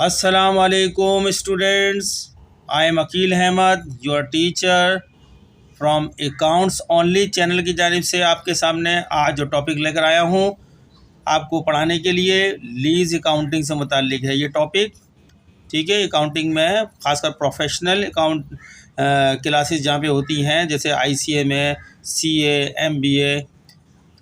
अस्सलाम वालेकुम students, I am Aqeel Ahmed, your teacher from accounts only channel की जानिब से आपके सामने आज जो टॉपिक लेकर आया हूँ आपको पढ़ाने के लिए लीज अकाउंटिंग से मुताल्लिक है ये टॉपिक। ठीक है, अकाउंटिंग में ख़ासकर प्रोफेशनल अकाउंट क्लासेस जहाँ पे होती हैं, जैसे ICA में CA MBA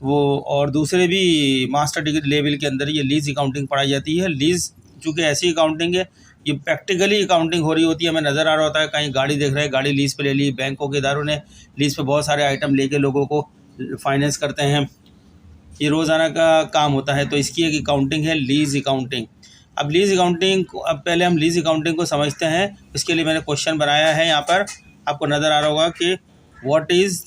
वो और दूसरे भी मास्टर डिग्री लेवल के अंदर ये लीज अकाउंटिंग पढ़ाई जाती है। लीज चूँकि ऐसी अकाउंटिंग है, ये प्रैक्टिकली अकाउंटिंग हो रही होती है, हमें नज़र आ रहा होता है कहीं गाड़ी देख रहे हैं, गाड़ी लीज़ पे ले ली, बैंकों के इदारों ने लीज़ पे बहुत सारे आइटम लेके लोगों को फाइनेंस करते हैं, ये रोज़ाना का काम होता है। तो इसकी एक अकाउंटिंग है लीज़ अकाउंटिंग। अब लीज़ अकाउंटिंग को पहले हम लीज़ अकाउंटिंग को समझते हैं। इसके लिए मैंने क्वेश्चन बनाया है, यहाँ पर आपको नज़र आ रहा होगा कि what is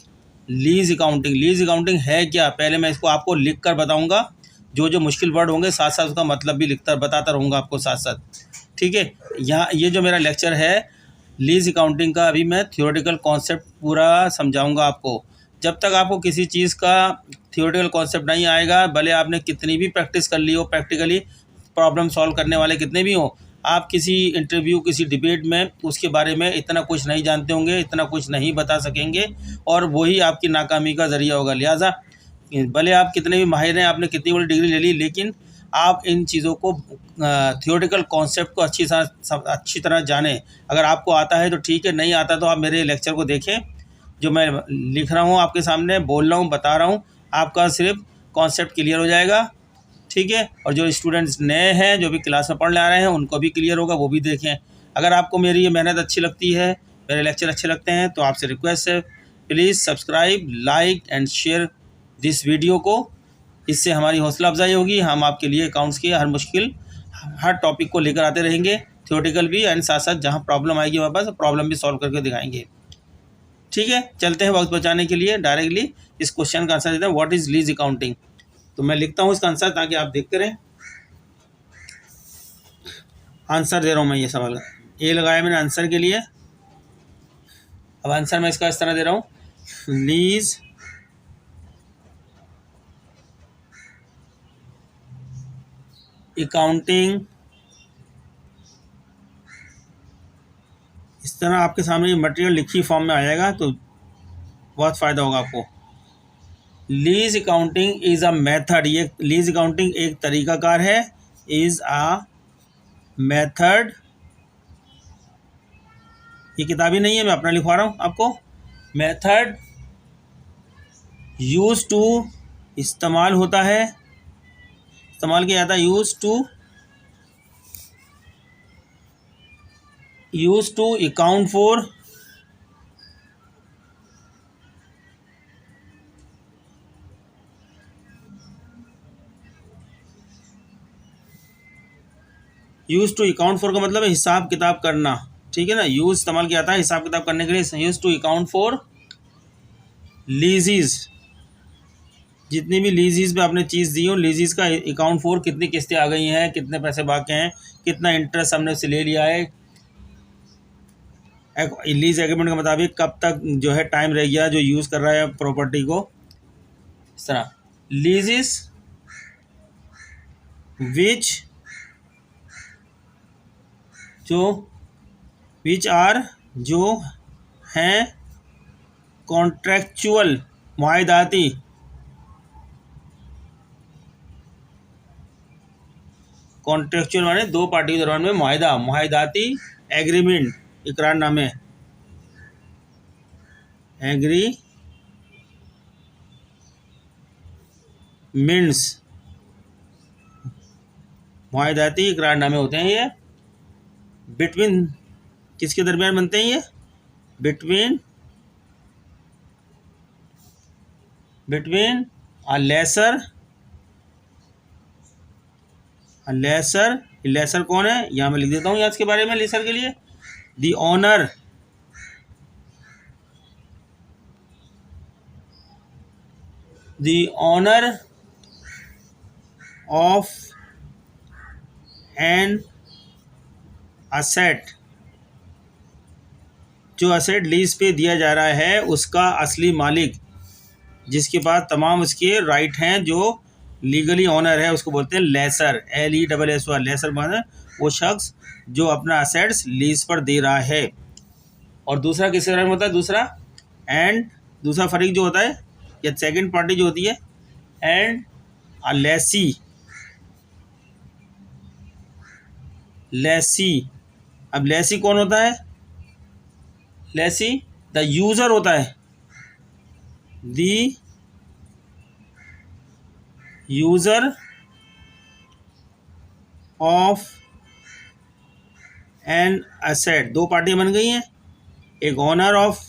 lease accounting. Lease accounting है क्या, पहले मैं इसको आपको लिख कर बताऊँगा, जो मुश्किल वर्ड होंगे साथ साथ उसका मतलब भी लिखता बताता रहूँगा आपको साथ साथ। ठीक है, यहाँ ये जो मेरा लेक्चर है लीज़ अकाउंटिंग का, अभी मैं थियोरेटिकल कॉन्सेप्ट पूरा समझाऊंगा आपको। जब तक आपको किसी चीज़ का थियोरेटिकल कॉन्सेप्ट नहीं आएगा, भले आपने कितनी भी प्रैक्टिस कर ली हो, प्रैक्टिकली प्रॉब्लम सॉल्व करने वाले कितने भी हों, आप किसी इंटरव्यू किसी डिबेट में उसके बारे में इतना कुछ नहीं जानते होंगे, इतना कुछ नहीं बता सकेंगे, और वही आपकी नाकामी का ज़रिया होगा। लिहाजा भले आप कितने भी माहिर हैं, आपने कितनी बड़ी डिग्री ले ली, लेकिन आप इन चीज़ों को थियोरेटिकल कॉन्सेप्ट को अच्छी तरह जानें। अगर आपको आता है तो ठीक है, नहीं आता तो आप मेरे लेक्चर को देखें, जो मैं लिख रहा हूँ आपके सामने, बोल रहा हूँ, बता रहा हूँ, आपका सिर्फ कॉन्सेप्ट क्लियर हो जाएगा। ठीक है, और जो स्टूडेंट्स नए हैं, जो भी क्लास में पढ़ने आ रहे हैं, उनको भी क्लियर होगा, वो भी देखें। अगर आपको मेरी ये मेहनत अच्छी लगती है, मेरे लेक्चर अच्छे लगते हैं, तो आपसे रिक्वेस्ट है please subscribe, like and share this video को। इससे हमारी हौसला अफजाई होगी, हम आपके लिए अकाउंट्स की हर टॉपिक को लेकर आते रहेंगे, थियोरेटिकल भी, एंड साथ साथ जहाँ प्रॉब्लम आएगी हमारे पास प्रॉब्लम भी सॉल्व करके दिखाएंगे। ठीक है, चलते हैं वक्त बचाने के लिए डायरेक्टली इस क्वेश्चन का आंसर देते हैं, व्हाट इज़ लीज अकाउंटिंग। तो मैं लिखता हूँ इसका आंसर ताकि आप देखते रहें। आंसर दे रहा हूँ मैं, ये सवाल ए लगाया मैंने आंसर के लिए। अब आंसर मैं इसका इस तरह दे रहा हूँ, लीज अकाउंटिंग। इस तरह आपके सामने ये मटेरियल लिखी फॉर्म में आएगा तो बहुत फ़ायदा होगा आपको। Lease accounting is a method, ये लीज अकाउंटिंग एक तरीकाकार है, इज़ अ मेथड, ये किताबी नहीं है, मैं अपना लिखवा रहा हूँ आपको। मेथड यूज टू, इस्तेमाल होता है, इस्तेमाल किया जाता है, use to account for use to account for का मतलब है हिसाब किताब करना। ठीक है ना, यूज इस्तेमाल किया जाता है हिसाब किताब करने के लिए। यूज टू अकाउंट फॉर लीजीज, जितनी भी लीजीज में आपने चीज़ दी हो, लीजीज का अकाउंट फॉर, कितनी किस्तें आ गई हैं, कितने पैसे बाकी हैं, कितना इंटरेस्ट हमने उससे ले लिया है, लीज एग्रीमेंट के मुताबिक कब तक जो है टाइम रह गया जो यूज़ कर रहा है प्रॉपर्टी को। इस तरह लीजेस विच आर, जो हैं कॉन्ट्रैक्चुअल, मुआहदाती, कॉन्ट्रैक्चुअल माने दो पार्टी के दौरान में मुआहदा, मुआहदाती एग्रीमेंट, इकरारनामे, एग्रीमेंट्स, मुआहदाती इकरारनामे होते हैं ये, बिटवीन, किसके दरमियान बनते हैं ये, बिटवीन अ लेसर कौन है, यहाँ मैं लिख देता हूँ यहाँ इसके बारे में, लेसर के लिए the owner of an asset, जो असेट लीज पे दिया जा रहा है उसका असली मालिक, जिसके पास तमाम उसके राइट हैं, जो लीगली ऑनर है, उसको बोलते हैं लेसर, LESSOR, लेसर माने वो शख्स जो अपना असेट्स लीज पर दे रहा है। और दूसरा किसके बारे में होता है, दूसरा एंड, दूसरा फरीक जो होता है या सेकंड पार्टी जो होती है, एंड अ लेसी। लेसी, अब लेसी कौन होता है, लेसी द यूज़र होता है, the user of an asset. दो पार्टियां बन गई हैं, एक ऑनर ऑफ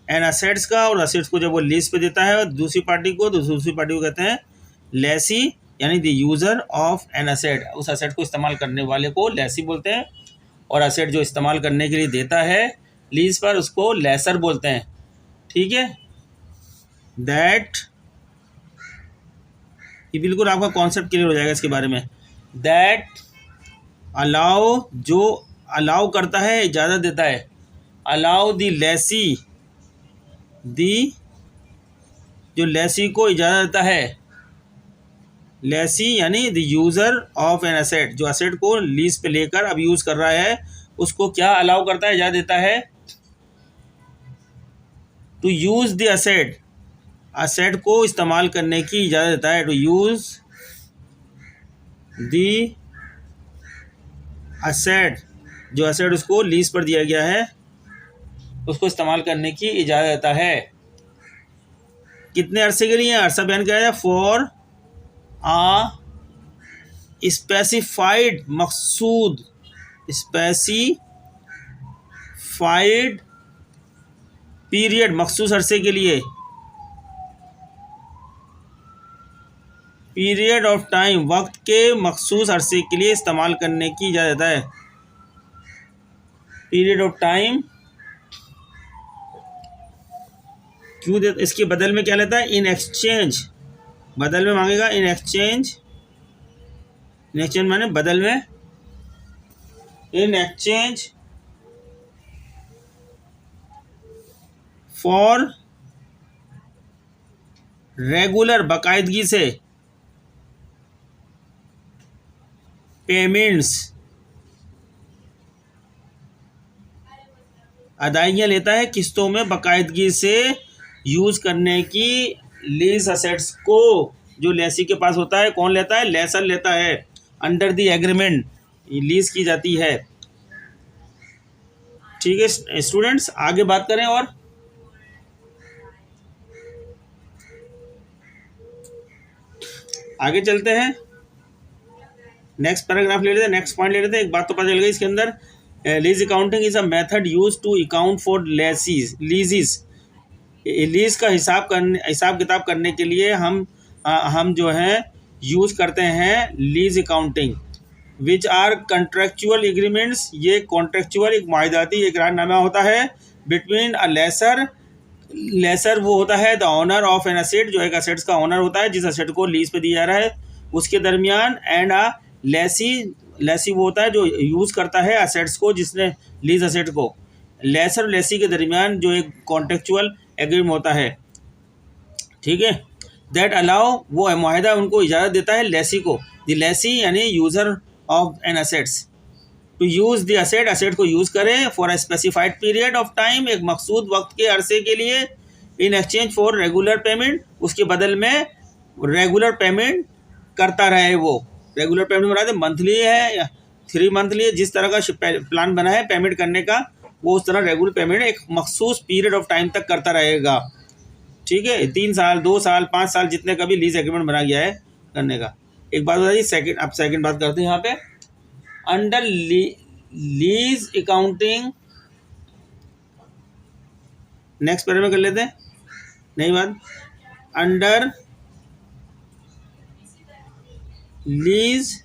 एन असेट्स का, और असेट्स को जब वो लीज पे देता है और दूसरी पार्टी को, तो दूसरी पार्टी को कहते हैं लेसी, यानी the user of an asset. उस असेट को इस्तेमाल करने वाले को लेसी बोलते हैं, और असेट जो इस्तेमाल करने के लिए देता है लीज पर उसको लेसर बोलते हैं। ठीक है, दैट, ये बिल्कुल आपका कॉन्सेप्ट क्लियर हो जाएगा इसके बारे में। दैट अलाउ, जो अलाउ करता है, इजाज़त देता है, अलाउ द लेसी, दी, जो लेसी को इजाज़त देता है, लेसी यानी the user of an asset, जो असेट को लीज पे लेकर अब यूज़ कर रहा है, उसको क्या अलाउ करता है, इजाज़त देता है, to use the asset, asset को इस्तेमाल करने की इजाज़त देता है, टू यूज़ द असेट, जो असेट उसको लीज पर दिया गया है उसको इस्तेमाल करने की इजाज़त देता है। कितने अरसे के लिए, अरसा बयान किया जाए, for uh specified, Maqsood, specified period, मखसूस अरसे के लिए, पीरियड ऑफ टाइम, वक्त के मखसूस अरसे के लिए इस्तेमाल करने की इजाज़त है। पीरियड ऑफ टाइम क्यों दे, इसके बदल में क्या लेता है, इन एक्सचेंज, बदल में मांगेगा, इन एक्सचेंज, इन एक्सचेंज माने बदल में, इन एक्सचेंज फॉर रेगुलर, बाकायदगी से, पेमेंट्स, अदायगियाँ लेता है किस्तों में बाकायदगी से यूज़ करने की लीज असेट्स को, जो लेसी के पास होता है, कौन लेता है, लेसर लेता है, अंडर द एग्रीमेंट लीज की जाती है। ठीक है स्टूडेंट्स, आगे बात करें और आगे चलते हैं, नेक्स्ट पैराग्राफ ले लेते हैं, नेक्स्ट पॉइंट ले लेते हैं। एक बात तो पता चल गई इसके अंदर, lease accounting is a method use to account for leases. Lease का हिसाब किताब करने के लिए हम जो है यूज़ करते हैं lease accounting, which are contractual agreements, ये कॉन्ट्रेक्चुअल एक माहिदाती इकरारनामा होता है, बिटवीन अ लेसर वो होता है the owner of an asset, जो एक असेट्स का ऑनर होता है जिस असेट को लीज पे दिया जा रहा है उसके दरमियान, एंड अ लेसी वो होता है जो यूज़ करता है असेट्स को, जिसने लीज असेट को, लेसर और लेसी के दरमियान जो एक कॉन्ट्रेक्चुअल एग्रीमेंट होता है। ठीक है, दैट अलाउ, वो माहिदा उनको इजाज़त देता है लेसी को, द लेसी यानी user of an assets, to use the asset, asset को यूज़ करें, for a specified period of time, एक मकसूद वक्त के अरसे के लिए, in exchange for regular payment, उसके बदल में रेगुलर पेमेंट करता रहे। वो रेगुलर पेमेंट बना दे, मंथली है या 3 मंथली है, जिस तरह का प्लान बना है पेमेंट करने का, वो उस तरह रेगुलर पेमेंट एक मखसूस पीरियड ऑफ टाइम तक करता रहेगा। ठीक है, 3 साल, 2 साल, 5 साल, जितने का भी लीज एग्रीमेंट बना गया है करने का। एक बात बताइए, सेकंड, अब सेकंड बात करते हैं यहाँ पे, under lease accounting, next para में कर लेते हैं, नई बात, under lease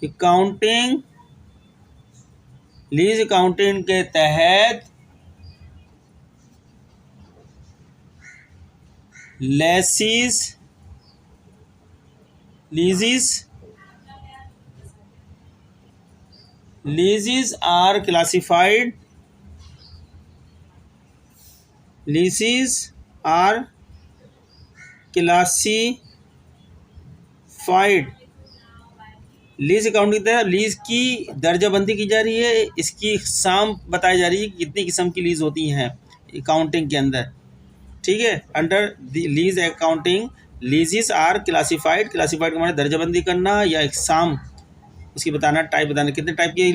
accounting, lease accounting के तहत lessees, leases are classified, leases are classified lease accounting के तहत लीज की दर्जाबंदी की जा रही है, इसकी इकसाम बताई जा रही है कि कितनी किस्म की लीज होती हैं अकाउंटिंग के अंदर। ठीक है, under the lease accounting leases are classified, classified का मतलब दर्जाबंदी करना या इकसाम उसकी बताना, टाइप बताना, कितने टाइप की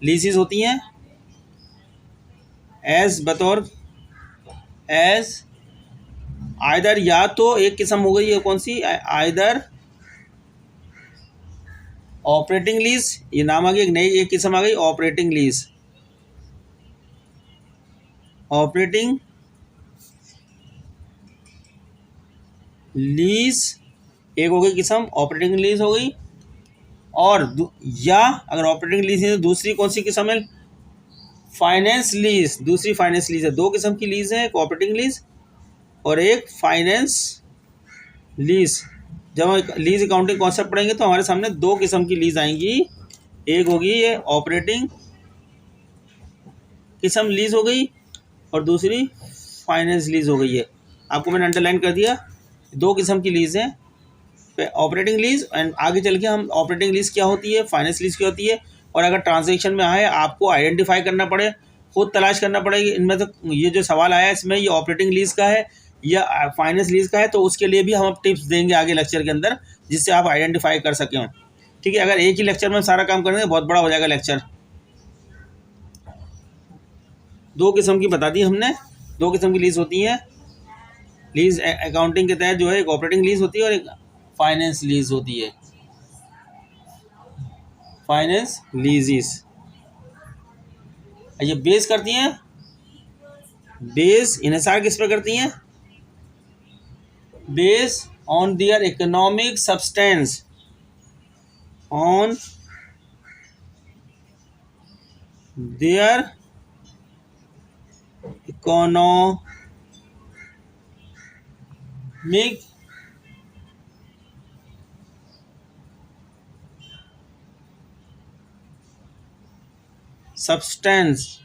लीजेस होती हैं। एज बतौर एज आइदर, या तो एक किस्म हो गई है कौन सी, आइदर ऑपरेटिंग लीज, ये नाम आ गया, एक नई एक किस्म आ गई ऑपरेटिंग लीज। ऑपरेटिंग लीज एक हो गई किस्म, ऑपरेटिंग लीज हो गई। और या अगर ऑपरेटिंग लीज है तो दूसरी कौन सी किस्म है, फाइनेंस लीज। दूसरी फाइनेंस लीज है, दो किस्म की लीज है, एक ऑपरेटिंग लीज और एक फाइनेंस लीज। जब हम लीज अकाउंटिंग कॉन्सेप्ट पढ़ेंगे तो हमारे सामने दो किस्म की लीज आएंगी, एक होगी ये ऑपरेटिंग किस्म लीज हो गई और दूसरी फाइनेंस लीज हो गई है। आपको मैंने अंडरलाइन कर दिया, दो किस्म की लीज है, ऑपरेटिंग लीज एंड आगे चल के हम ऑपरेटिंग लीज क्या होती है, फाइनेंस लीज क्या होती है। और अगर ट्रांजैक्शन में आए आपको आइडेंटिफाई करना पड़े, खुद तलाश करना पड़ेगी इनमें से ये जो सवाल आया इसमें ये ऑपरेटिंग लीज का है या फाइनेंस लीज का है, तो उसके लिए भी हम टिप्स देंगे आगे लेक्चर के अंदर जिससे आप आइडेंटिफाई कर सकें। ठीक है, अगर एक ही लेक्चर में सारा काम करेंगे बहुत बड़ा हो जाएगा लेक्चर। दो किस्म की बता दी हमने, दो किस्म की लीज होती हैं लीज अकाउंटिंग के तहत, जो है एक ऑपरेटिंग लीज होती है और एक फाइनेंस लीज होती है, फाइनेंस लीजिस। ये बेस करती हैं, बेस इन्हिसार किस पर करती हैं, base on their economic substance, on their economic substance.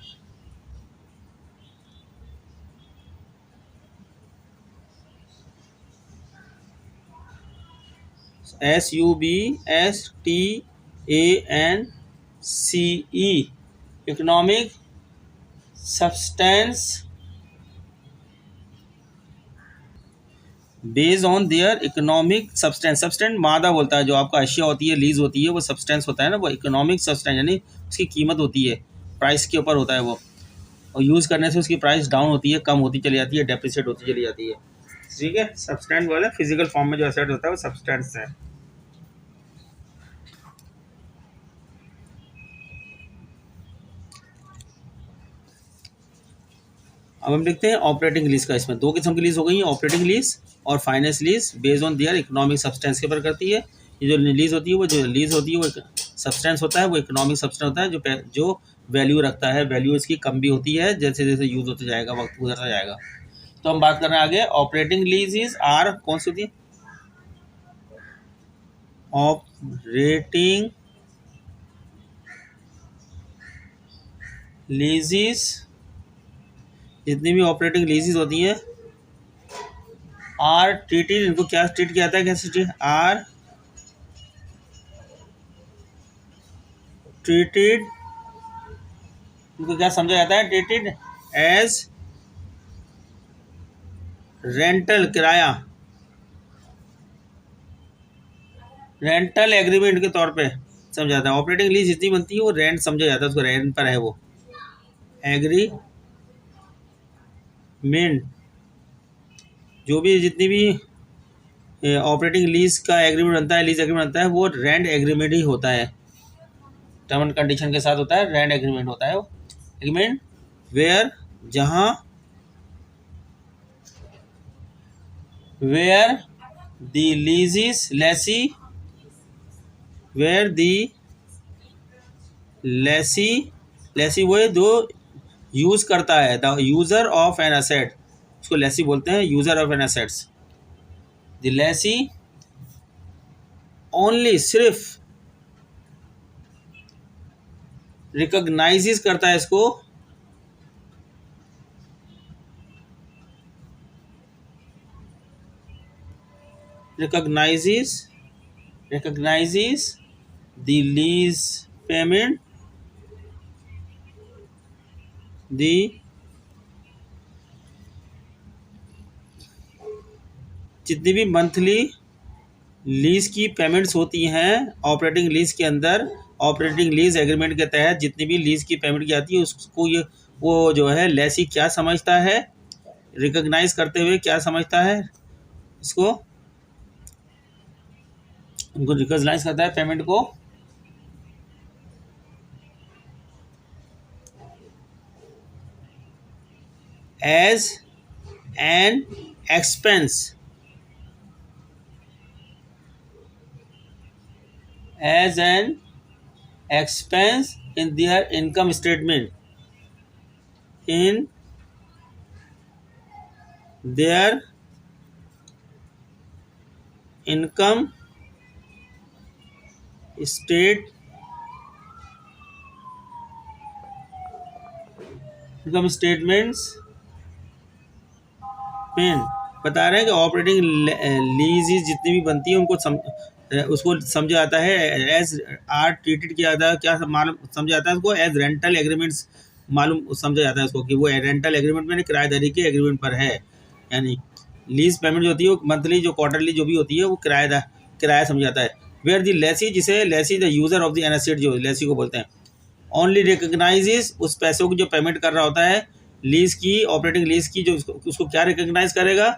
SUBSTANCE economic substance based on their economic substance. Substance मादा बोलता है, जो आपका अशिया होती है, लीज होती है, वो सब्सटेंस होता है ना, वो इकोनॉमिक सब्सटेंस यानी उसकी कीमत होती है, प्राइस के ऊपर होता है वो, और यूज़ करने से उसकी प्राइस डाउन होती है, कम होती चली जाती है, डेप्रिसिएट होती चली जाती है। ठीक है, सब्सटेंस वाला फिजिकल फॉर्म में जो एसेट होता है वो सब्सटेंस है। अब हम देखते हैं ऑपरेटिंग लीज का। इसमें दो किस्म की लीज हो गई है, ऑपरेटिंग लीज और finance lease based on their economic substance के ऊपर करती है। ये जो लीज होती है वो जो लीज होती है वो सब्सटेंस होता है, वो इकोनॉमिक सब्सटेंस होता है जो वैल्यू रखता है, वैल्यू इसकी कम भी होती है जैसे जैसे यूज होते जाएगा, वक्त गुजरता जाएगा। तो हम बात कर रहे हैं आगे, ऑपरेटिंग लीज आर कौन सी होती है, ऑपरेटिंग लीजिस, जितनी भी ऑपरेटिंग लीजिस होती हैं आर ट्रीटेड, इनको क्या ट्रीट किया जाता है, कैसे ट्रीट, आर ट्रीटेड, इनको क्या समझा जाता है, ट्रीटेड एज रेंटल, किराया, रेंटल एग्रीमेंट के तौर पे समझा जाता है। ऑपरेटिंग लीज जितनी बनती है वो रेंट समझा जाता है, उसको रेंट पर है वो एग्रीमेंट। जो भी जितनी भी ऑपरेटिंग लीज का एग्रीमेंट बनता है, लीज एग्रीमेंट बनता है, वो रेंट एग्रीमेंट ही होता है, टर्म एंड कंडीशन के साथ होता है, रेंट एग्रीमेंट होता है वो एग्रीमेंट, वेयर जहाँ where the leases lessee, where the lessee, lessee वो है जो यूज़ करता है, the user of an asset, उसको लेसी बोलते हैं, user of an assets. The lessee only, सिर्फ रिकॉग्नाइजेस करता है इसको, recognizes the lease payment, the जितनी भी मंथली लीज की पेमेंट्स होती हैं ऑपरेटिंग लीज के अंदर, ऑपरेटिंग लीज एग्रीमेंट के तहत जितनी भी लीज की पेमेंट की जाती है उसको ये वो जो है लेसी क्या समझता है, रिकॉग्नाइज करते हुए क्या समझता है, इसको उनको रिकॉग्नाइज करता है पेमेंट को as an expense, as an expense in their income statement, in their income statements में बता रहे हैं कि ऑपरेटिंग लीज जितनी भी बनती है उनको उसको समझा जाता है एज आर ट्रीटेड किया जाता है, क्या मालूम समझा जाता है उसको एज रेंटल एग्रीमेंट्स, मालूम समझा जाता है उसको कि वो रेंटल एग्रीमेंट में किराएदारी के एग्रीमेंट पर है। यानी लीज पेमेंट जो होती है वो मंथली जो क्वार्टरली जो भी होती है वो किराया समझा जाता है। वेयर दी लेसी, जिसे lessee the user of the an asset जो लेसी को बोलते हैं, ओनली रिकग्नाइजेस उस पैसों की जो पेमेंट कर रहा होता है लीज की, ऑपरेटिंग लीज की, जो उसको क्या रिकग्नाइज करेगा,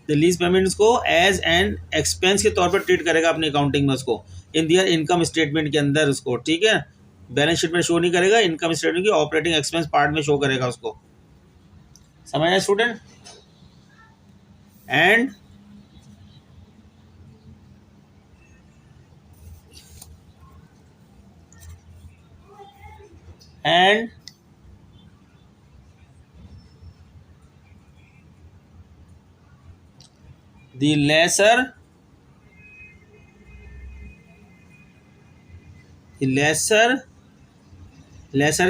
द लीज पेमेंट्स को एज एन एक्सपेंस के तौर पर ट्रीट करेगा अपनी अकाउंटिंग में उसको, इन दियर इनकम स्टेटमेंट के अंदर उसको, ठीक है, बैलेंस शीट में शो नहीं करेगा, इनकम स्टेटमेंट की ऑपरेटिंग एक्सपेंस पार्ट में शो करेगा उसको। समझ आया स्टूडेंट? एंड the lesser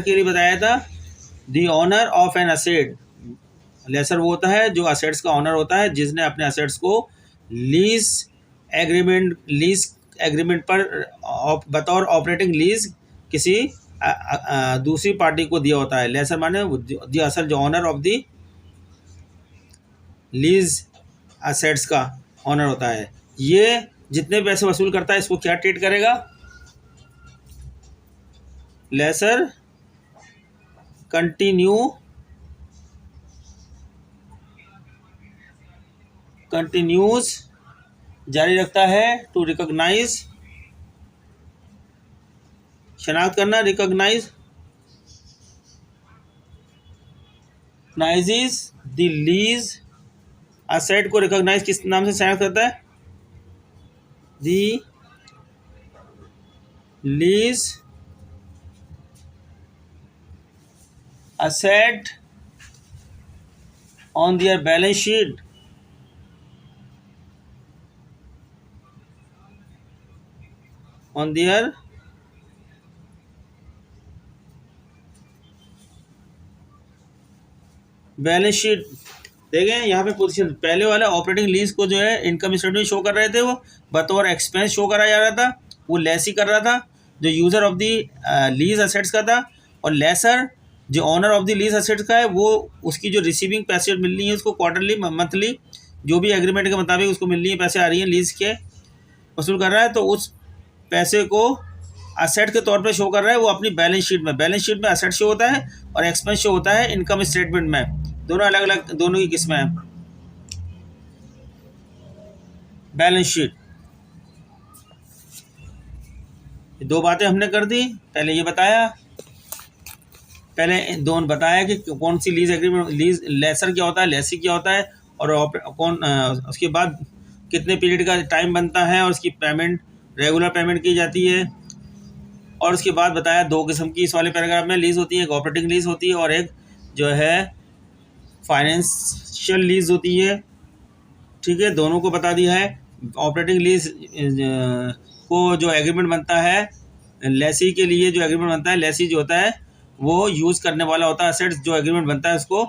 के लिए बताया था, the owner of an asset, lessor वो होता है जो असेट्स का ऑनर होता है, जिसने अपने असेट्स को लीज एग्रीमेंट पर बतौर ऑपरेटिंग लीज किसी दूसरी पार्टी को दिया होता है। लेसर माने दी असल जो owner of the lease assets का ऑनर होता है। ये जितने पैसे वसूल करता है इसको क्या ट्रीट करेगा, लेसर कंटिन्यूज जारी रखता है टू रिकॉग्नाइज, शनाख्त करना, रिकॉग्नाइज द लीज असेट को रिकॉग्नाइज किस नाम से शनाख्त करता है, the lease asset on their balance sheet, on their balance sheet. देखें यहाँ पे पोजीशन पहले वाला ऑपरेटिंग लीज को जो है इनकम स्टेटमेंट शो कर रहे थे, वो बतौर एक्सपेंस शो करा जा रहा था, वो लेसी कर रहा था जो user of the lease assets का था, और लेसर जो owner of the lease assets का है वो उसकी जो रिसीविंग पैसे मिलनी है उसको क्वार्टरली मंथली जो भी एग्रीमेंट के मुताबिक उसको मिलनी है, पैसे आ रही हैं लीज के वसूल कर रहा है, तो उस पैसे को असेट के तौर पे शो कर रहा है वो अपनी बैलेंस शीट में असेट शो होता है और एक्सपेंस शो होता है इनकम स्टेटमेंट में, दोनों अलग अलग, दोनों की किस्में हैं। बैलेंस शीट दो बातें हमने कर दी, पहले ये बताया, पहले दोनों बताया कि कौन सी लीज एग्रीमेंट, लीज लेसर क्या होता है, लेसी क्या होता है, और उसके बाद कितने पीरियड का टाइम बनता है और उसकी पेमेंट रेगुलर पेमेंट की जाती है, और उसके बाद बताया दो किस्म की इस वाले पैराग्राफ में लीज होती है, एक ऑपरेटिंग लीज होती है और एक जो है फाइनेंशियल लीज होती है, ठीक है, दोनों को बता दिया है। ऑपरेटिंग लीज को जो एग्रीमेंट बनता है लेसी के लिए, जो एग्रीमेंट बनता है, लेसी जो होता है वो यूज़ करने वाला होता है असेट्स, जो एग्रीमेंट बनता है उसको,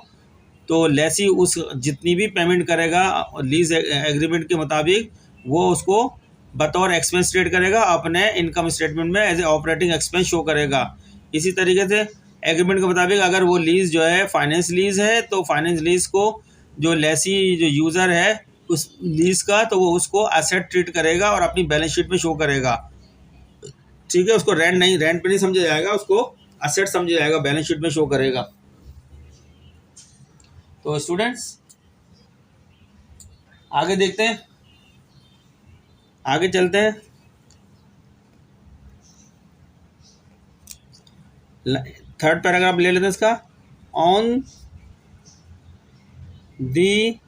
तो लेसी उस जितनी भी पेमेंट करेगा लीज एग्रीमेंट के मुताबिक वो उसको बतौर एक्सपेंस ट्रीट करेगा, अपने इनकम स्टेटमेंट में as a operating expense show करेगा। इसी तरीके से एग्रीमेंट के मुताबिक अगर वो लीज़ जो है फाइनेंस लीज़ है तो फाइनेंस लीज़ को जो लेसी जो यूज़र है उस लीज़ का, तो वो उसको एसेट ट्रीट करेगा और अपनी बैलेंस शीट में शो करेगा। ठीक है, उसको रेंट पे नहीं समझा जाएगा, उसको एसेट समझा जाएगा, बैलेंस शीट में शो करेगा। तो स्टूडेंट्स आगे देखते हैं, आगे चलते हैं। थर्ड पैराग्राफ ले लेते हैं इसका। ऑन दी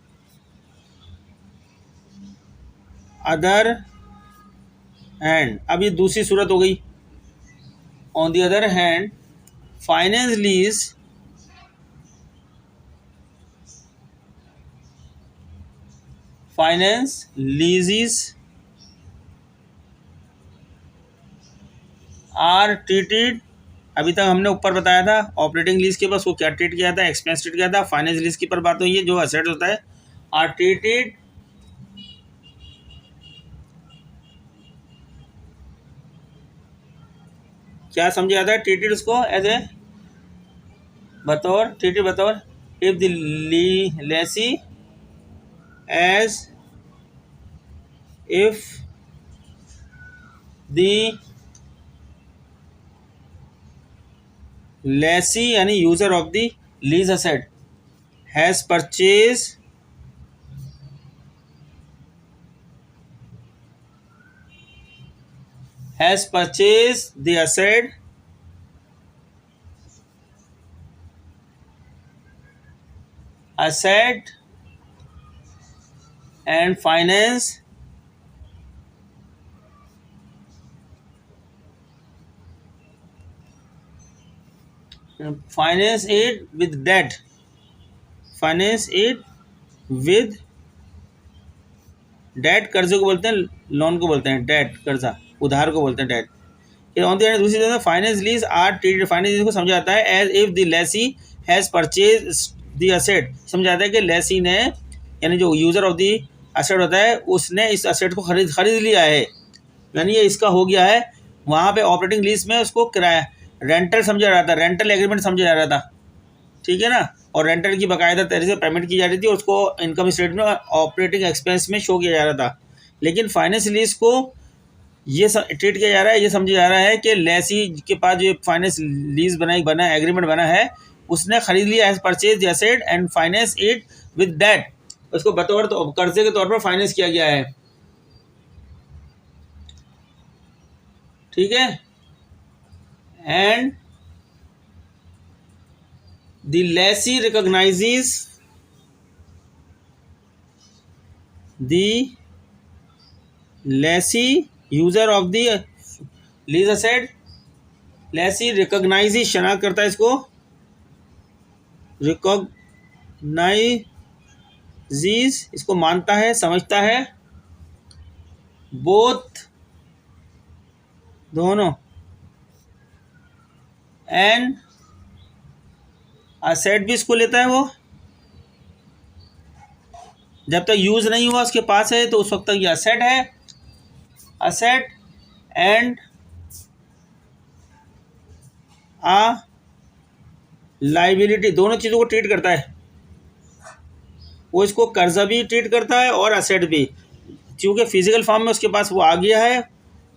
अदर हैंड, अब ये दूसरी सूरत हो गई। On the other hand finance lease are treated, अभी तक हमने ऊपर बताया था ऑपरेटिंग लीज के पास वो क्या ट्रीट किया था, एक्सपेंस ट्रीट किया था। फाइनेंस लीज की पर बात हुई है, जो असेट होता है आर ट्रीटेड क्या समझा जाता है, ट्रीटेड उसको एज ए बतौर if the lessee as if the lessee यानी user of the lease asset has purchased the asset and finance it with debt, कर्जे को बोलते हैं, लोन को बोलते हैं डेट, कर्जा उधार को बोलते हैं डेट। ऑन द दूसरी तरफ finance lease are treated, finance lease को समझा जाता है as if the lessee has purchase the asset, समझा जाता है कि लेसी ने यानी जो यूजर ऑफ द असेट होता है उसने इस असेट को खरीद लिया है, यानी ये इसका हो गया है। वहाँ पे ऑपरेटिंग लीज में उसको किराया रेंटल समझा जा रहा था, रेंटल एग्रीमेंट समझा जा रहा था, ठीक है ना। और रेंटल की बाकायदा तरीके से पेमेंट की जा रही थी, उसको इनकम स्टेटमेंट में ऑपरेटिंग एक्सपेंस में शो किया जा रहा था। लेकिन फाइनेंस लीज को ये ट्रीट किया जा रहा है, ये समझा जा रहा है कि लेसी के पास जो फाइनेंस लीज बना एग्रीमेंट बना है, उसने खरीद लिया as purchase asset and finance it with that, उसको बतौर कर्जे के तौर पर फाइनेंस किया गया है, ठीक है। And the lessee recognizes the lessee user of the lease asset, lessee recognizes शनाख्त करता है इसको, रिकॉग्नाइजेस इसको मानता है, समझता है, बोथ दोनों, एंड असेट भी इसको लेता है वो, जब तक यूज नहीं हुआ उसके पास है तो उस वक्त तक ये असेट है, असेट एंड आ लाइबिलिटी, दोनों चीज़ों को ट्रीट करता है वो, इसको कर्जा भी ट्रीट करता है और असेट भी, क्योंकि फिजिकल फॉर्म में उसके पास वो आ गया है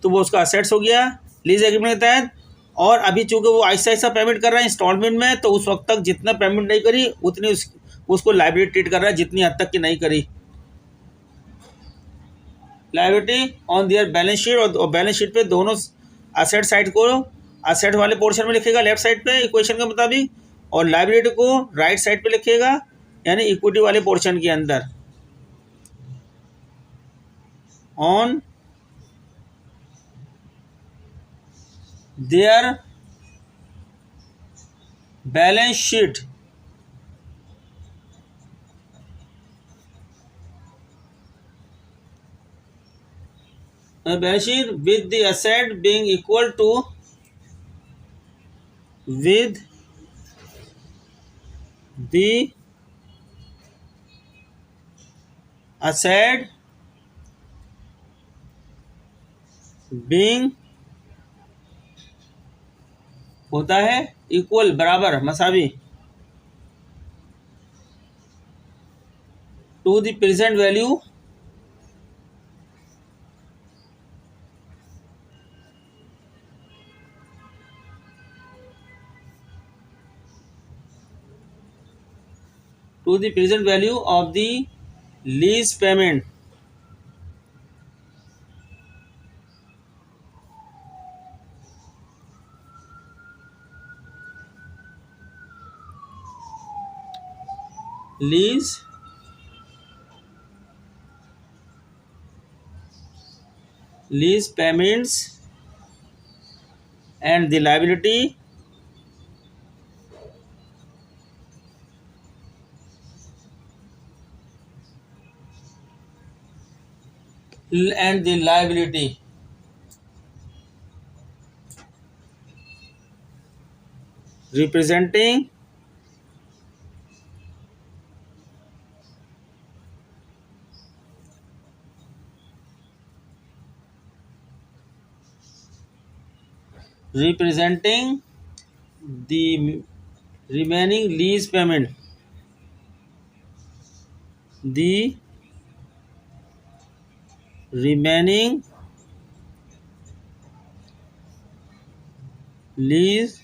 तो वो उसका असेट्स हो गया लीज एग्रीमेंट के तहत। और अभी चूँकि वो ऐसा ऐसा पेमेंट कर रहा है इंस्टॉलमेंट में, तो उस वक्त तक जितना पेमेंट नहीं करी उतनी उसको लाइबिलिटी ट्रीट कर रहा है, जितनी हद तक की नहीं करी। Liability on their balance sheet, और बैलेंस शीट पे दोनों असेट साइड को असेट वाले पोर्शन में लिखेगा लेफ्ट साइड पे इक्वेशन के मुताबिक, और लाइबिलिटी को राइट साइड पे लिखेगा यानी इक्विटी वाले पोर्शन के अंदर। On their balance sheet with the asset being equal to with the asset being होता है इक्वल बराबर मसावी to the present value to the present value of the lease payment. Lease payments and the liability representing the remaining lease payment, the remaining lease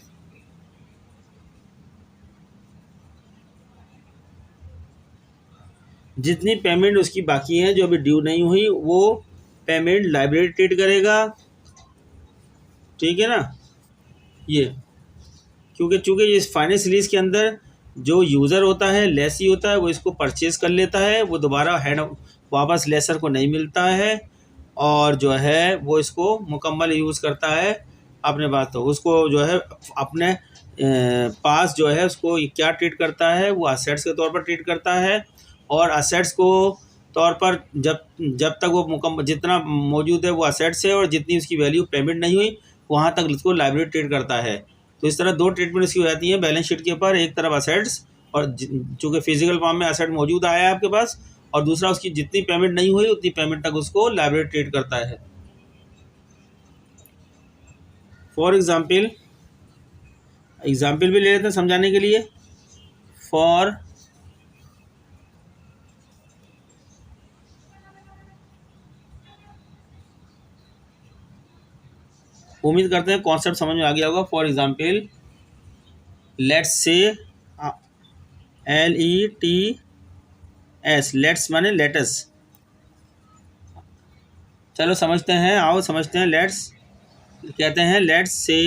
जितनी payment उसकी बाकी है जो अभी ड्यू नहीं हुई वो पेमेंट लाइबिलिटी ट्रीट करेगा। ठीक है ना। ये क्योंकि चूँकि इस फाइनेंस लीज के अंदर जो यूज़र होता है लेसी होता है वो इसको परचेज कर लेता है, वो दोबारा हैंड वापस लेसर को नहीं मिलता है और जो है वो इसको मुकम्मल यूज़ करता है अपने पास। तो उसको जो है अपने पास जो है उसको क्या ट्रीट करता है, वो असेट्स के तौर पर ट्रीट करता है और असेट्स को तौर पर जब तक वो मुकम्मल जितना मौजूद है वो असेट्स है और जितनी उसकी वैल्यू पेमेंट नहीं हुई वहाँ तक उसको लाइबिलिटी ट्रीट करता है। तो इस तरह दो ट्रीटमेंट इसकी हो जाती है बैलेंस शीट के ऊपर, एक तरफ असेट्स और चूँकि फिजिकल फॉर्म में असेट मौजूद आया है आपके पास, और दूसरा उसकी जितनी पेमेंट नहीं हुई उतनी पेमेंट तक उसको लाइबिलिटी ट्रीट करता है। फॉर एग्जाम्पल भी ले लेते हैं समझाने के लिए। फॉर उम्मीद करते हैं कॉन्सेप्ट समझ में आ गया होगा। For example let's say LETS let's माने लेटस। चलो समझते हैं, आओ समझते हैं। लेट्स कहते हैं लेट्स से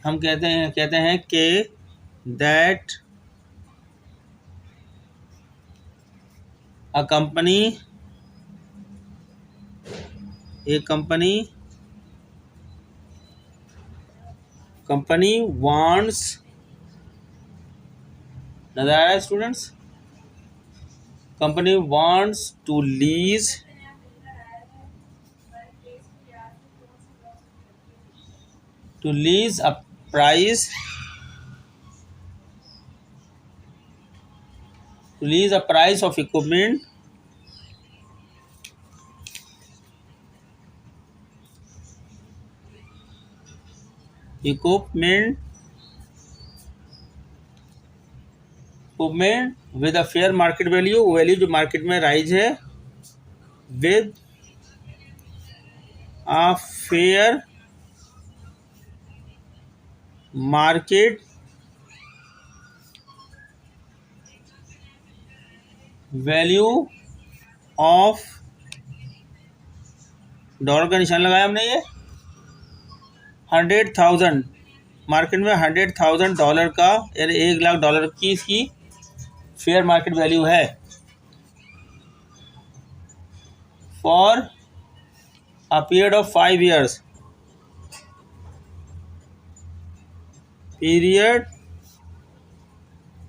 हम कहते हैं कि दैट a company wants, नजर आ रहा है students, company wants to lease a price of equipment with a fair market value, value जो मार्केट में राइज है, with a fair market value of, dollar का निशान लगाया हमने, ये 100,000 मार्केट में $100,000 का यानी $1,00,000 की इसकी फेयर मार्केट वैल्यू है। For a period of 5 years, period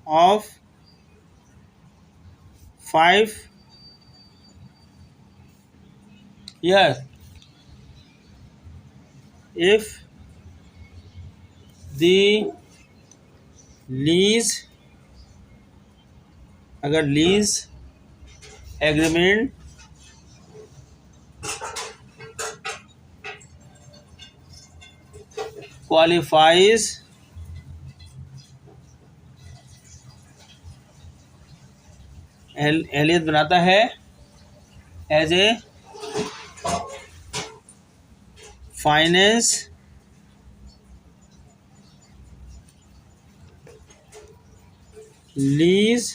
of 5 years, if the lease, अगर लीज एग्रीमेंट qualifies एहलियत बनाता है as a finance lease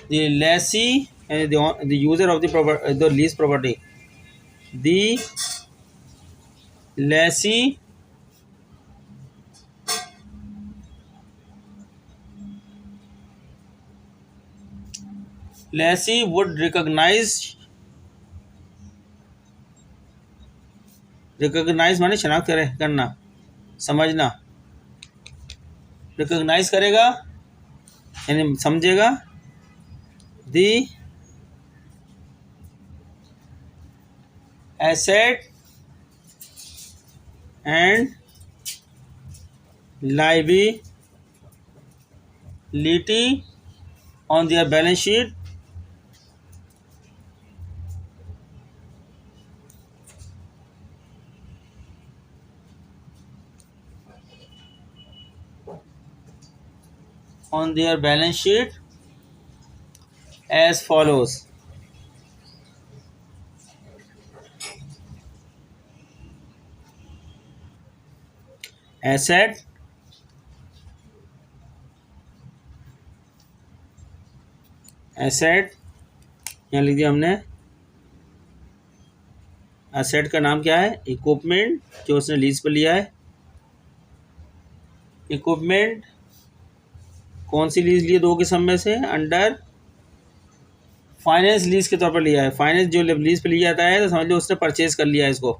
the lessee and the user of the lease property. The lessee would recognize माने शनाख्त करना, समझना, recognise करेगा यानी समझेगा the asset and liability on their balance sheet as follows. Asset यहाँ लिख दिया हमने। एसेट का नाम क्या है? इक्विपमेंट जो उसने लीज पर लिया है। इक्विपमेंट कौन सी लीज लिए? दो किस्म में से। अंडर फाइनेंस लीज के तौर पर लिया है। फाइनेंस जो लीज पे लिया जाता है तो समझ लो उसने परचेज कर लिया है इसको।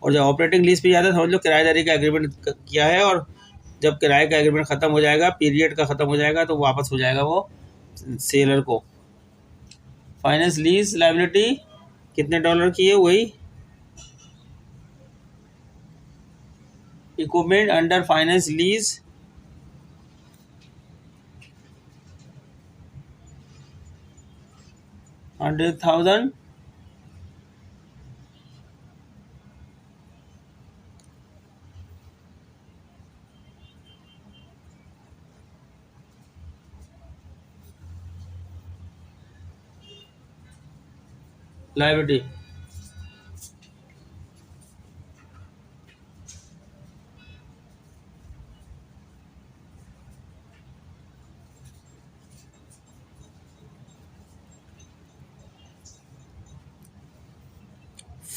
और जब ऑपरेटिंग लीज पे जाता है समझ लो किराएदारी का एग्रीमेंट किया है, और जब किराए का एग्रीमेंट ख़त्म हो जाएगा, पीरियड का ख़त्म हो जाएगा, तो वापस हो जाएगा वो सेलर को। फाइनेंस लीज लायबिलिटी कितने डॉलर की है? वही equipment under finance lease $100,000 liability.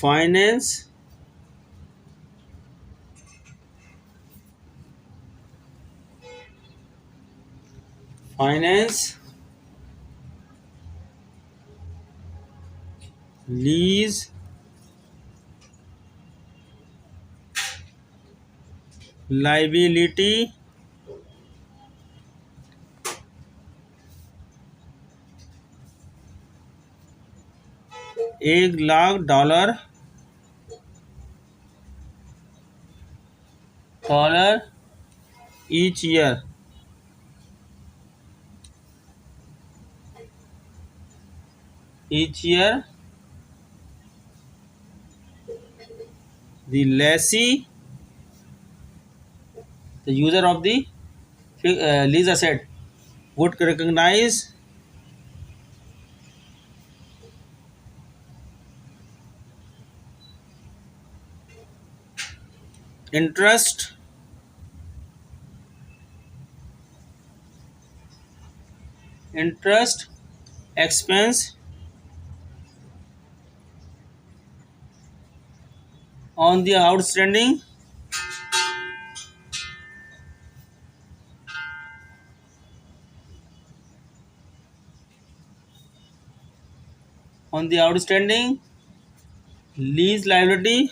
Finance lease liability $1,00,000 each year. The lessee, the user of the lease asset, would recognize interest expense on the outstanding lease liability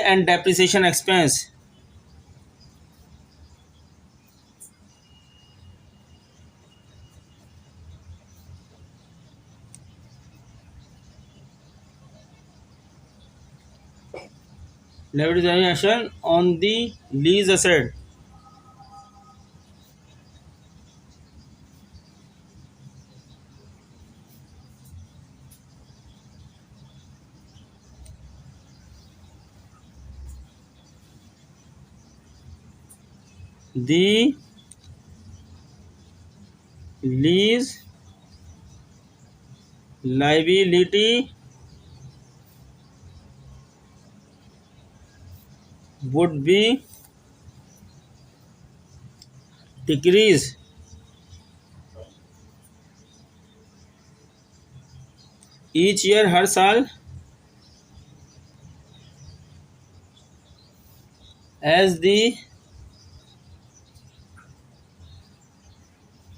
and depreciation expense. Liability action on the lease asset the lease liability would be decreased each year, हर साल, as the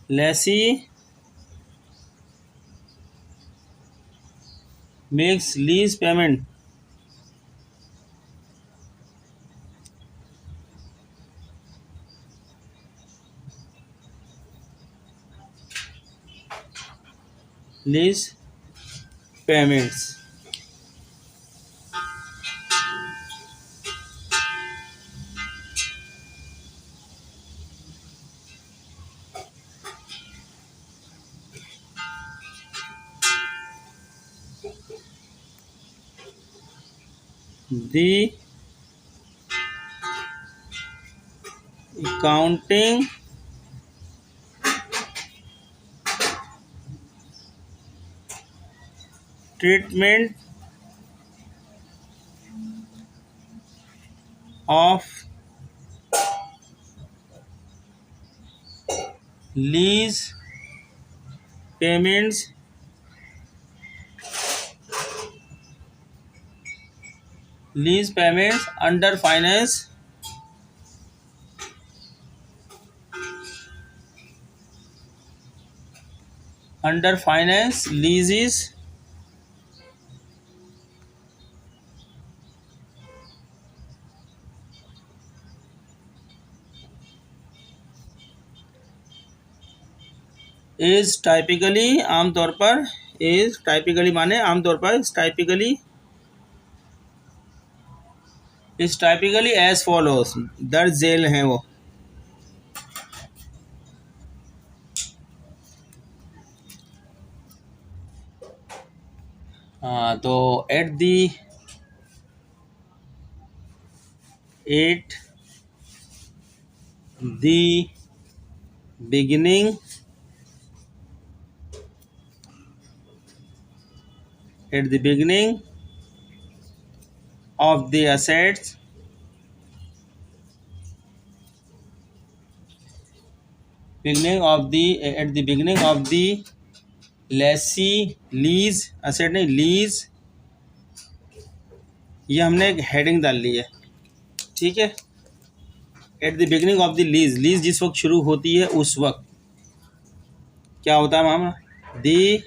lessee makes lease payment. Lease payments. The accounting treatment of lease payments under finance leases is typically, आमतौर पर, is typically माने आमतौर पर, is typically as follows. दर्ज झेल हैं वो. तो at the beginning of the assets, at the beginning of the lessee lease asset नहीं लीज, ये हमने एक हेडिंग डाल ली है, ठीक है. At the beginning of the lease जिस वक्त शुरू होती है उस वक्त क्या होता है मामा, दी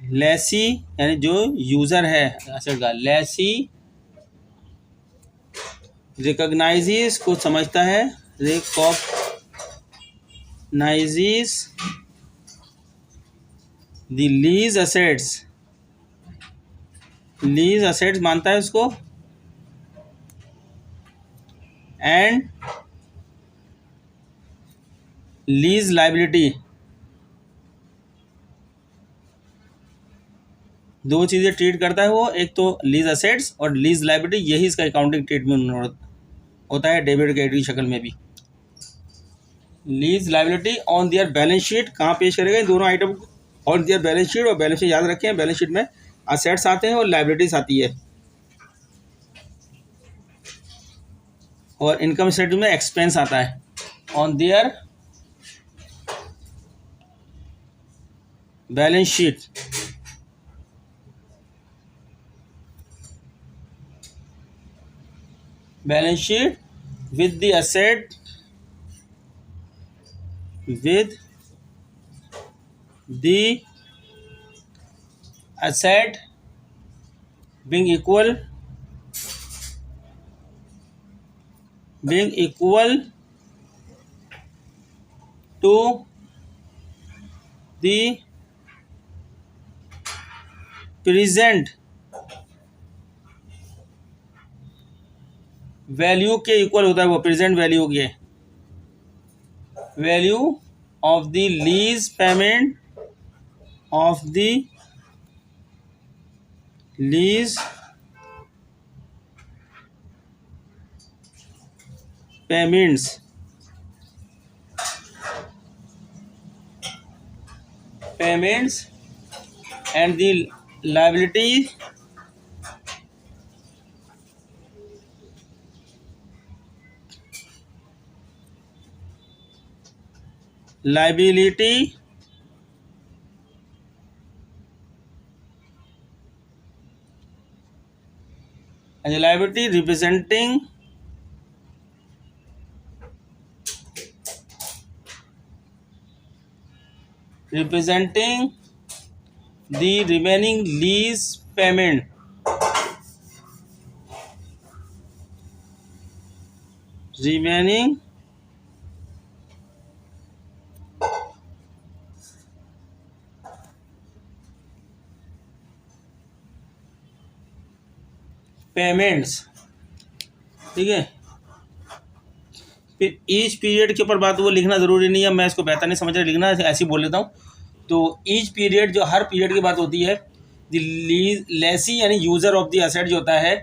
लेसी यानी जो यूजर है एसेट का, लेसी रिकॉग्नाइजेस को समझता है, रिकॉग्नाइजेस द लीज असेट्स मानता है उसको, एंड लीज लाइबिलिटी, दो चीज़ें ट्रीट करता है वो, एक तो लीज असेट्स और लीज लाइबिलिटी, यही इसका अकाउंटिंग ट्रीटमेंट होता है डेबिट क्रेडिट की शक्ल में भी. Lease liability on their balance sheet, कहाँ पेश करेगा इन दोनों आइटम को, ऑन दियर बैलेंस शीट, और बैलेंस शीट याद रखें, बैलेंस शीट में असेट्स आते हैं और लाइबिलिटीज आती है, और इनकम स्टेटमेंट में एक्सपेंस आता है. On their balance sheet, with the asset being equal to the present value के इक्वल होता है वो, प्रेजेंट वैल्यू के, value of the lease payment of the lease payments and the liability and the liability representing the remaining lease payment payments. ठीक है, फिर each period के ऊपर बात वो लिखना ज़रूरी नहीं है, मैं इसको बेहतर नहीं समझ रहा, लिखना ऐसे ही बोल लेता हूँ। तो ईच पीरियड, जो हर पीरियड की बात होती है, द लेसी यानी यूज़र ऑफ द एसेट जो होता है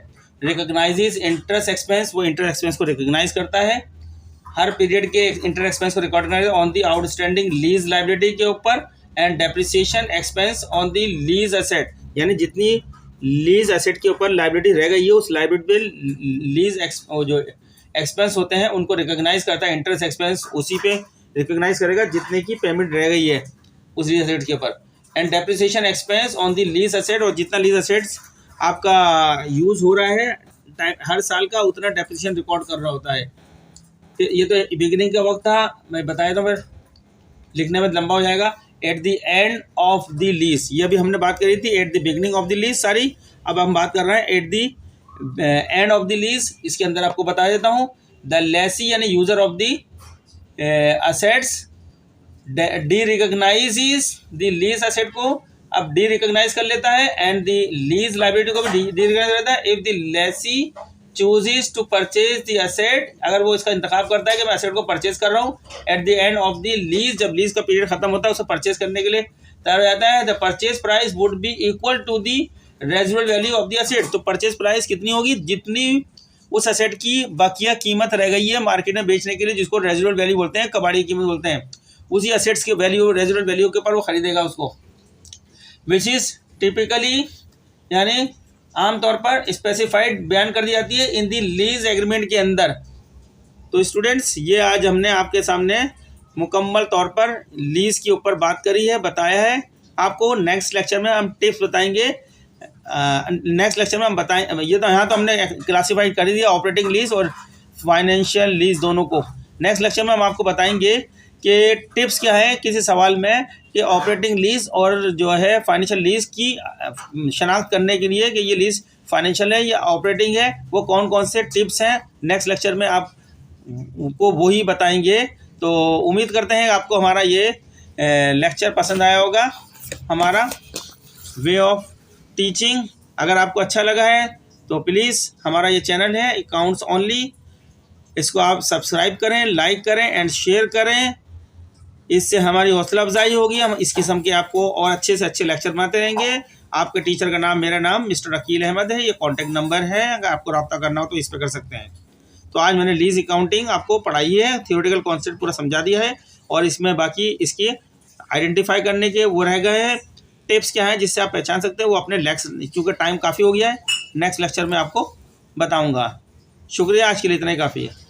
रिकॉग्नाइजेज इंटरेस्ट एक्सपेंस, वो इंटरेस्ट एक्सपेंस को रिकॉग्नाइज करता है, हर पीरियड के इंटरेस्ट एक्सपेंस को recognize on the outstanding lease liability के ऊपर, and depreciation expense on the lease asset, यानी जितनी लीज एसेट के ऊपर लाइबिलिटी रह गई है उस लाइबिलिटी पे लीज जो एक्सपेंस होते हैं उनको रिकॉग्नाइज करता है, इंटरेस्ट एक्सपेंस उसी पे रिकॉग्नाइज करेगा जितने की पेमेंट रह गई है उस लीज एसेट के ऊपर, and depreciation expense on the lease asset, और जितना लीज एसेट्स आपका यूज़ हो रहा है हर साल का उतना डेप्रिसिएशन रिकॉर्ड कर रहा होता है। फिर ये तो बिगिनिंग का वक्त था, मैं बताया था, फिर लिखने में लंबा हो जाएगा। At the end of the lease, ये भी हमने बात करी थी, at the beginning of the lease सारी, अब हम बात कर रहे हैं at the end of the lease. इसके अंदर आपको बता देता हूँ, द लेसी यानी user of the assets D recognises the lease asset को अब डी रिकॉग्नाइज कर लेता है, एंड द लीज लाइबिलिटी को भी डी रिकॉग्नाइज कर लेता है। If the lessee chooses to purchase the asset, अगर वो इसका इंतखाब करता है कि मैं एसेट को परचेज कर रहा हूँ at the end of the lease, जब लीज का पीरियड खत्म होता है उसे परचेज करने के लिए तैयार हो जाता है, the purchase price would be equal to the residual value of the asset. तो परचेज प्राइस कितनी होगी, जितनी उस एसेट की बाकिया कीमत रह गई है मार्केट में बेचने के लिए, जिसको रेजिडुअल वैल्यू बोलते हैं, कबाड़ी की कीमत बोलते हैं, उसी एसेट्स के वैल्यू रेजिडुअल वैल्यू के ऊपर वो खरीदेगा उसको, विच इज़ टिपिकली यानी आमतौर पर स्पेसिफाइड बयान कर दी जाती है इन दी लीज एग्रीमेंट के अंदर। तो स्टूडेंट्स, ये आज हमने आपके सामने मुकम्मल तौर पर लीज के ऊपर बात करी है, बताया है आपको। नेक्स्ट लेक्चर में हम टिप्स बताएंगे, नेक्स्ट लेक्चर में हम बताएं, ये तो यहाँ तो हमने क्लासीफाइड कर दिया ऑपरेटिंग लीज और फाइनेंशियल लीज दोनों को। नेक्स्ट लेक्चर में हम आपको बताएंगे कि टिप्स क्या है किसी सवाल में कि ऑपरेटिंग लीज और जो है फाइनेंशियल लीज की शनाख्त करने के लिए कि ये लीज फाइनेंशियल है या ऑपरेटिंग है, वो कौन कौन से टिप्स हैं, नेक्स्ट लेक्चर में आप को वही बताएंगे। तो उम्मीद करते हैं आपको हमारा ये लेक्चर पसंद आया होगा, हमारा वे ऑफ टीचिंग। अगर आपको अच्छा लगा है तो प्लीज़ हमारा ये चैनल है अकाउंट्स ओनली, इसको आप सब्सक्राइब करें, लाइक करें एंड शेयर करें, इससे हमारी हौसला अफजाई होगी। हम इस किस्म के आपको और अच्छे से अच्छे लेक्चर बनाते रहेंगे। आपके टीचर का नाम, मेरा नाम मिस्टर अकील अहमद है, ये कॉन्टैक्ट नंबर है, अगर आपको रब्ता करना हो तो इस पर कर सकते हैं। तो आज मैंने लीज अकाउंटिंग आपको पढ़ाई है, थियोरेटिकल कॉन्सेप्ट पूरा समझा दिया है, और इसमें बाकी इसके आइडेंटिफाई करने के वो रह गए हैं, टिप्स क्या हैं जिससे आप पहचान सकते हैं, वो अपने लेक्चर, क्योंकि टाइम काफ़ी हो गया है, नेक्स्ट लेक्चर में आपको बताऊँगा। शुक्रिया, आज के लिए इतना ही काफ़ी है।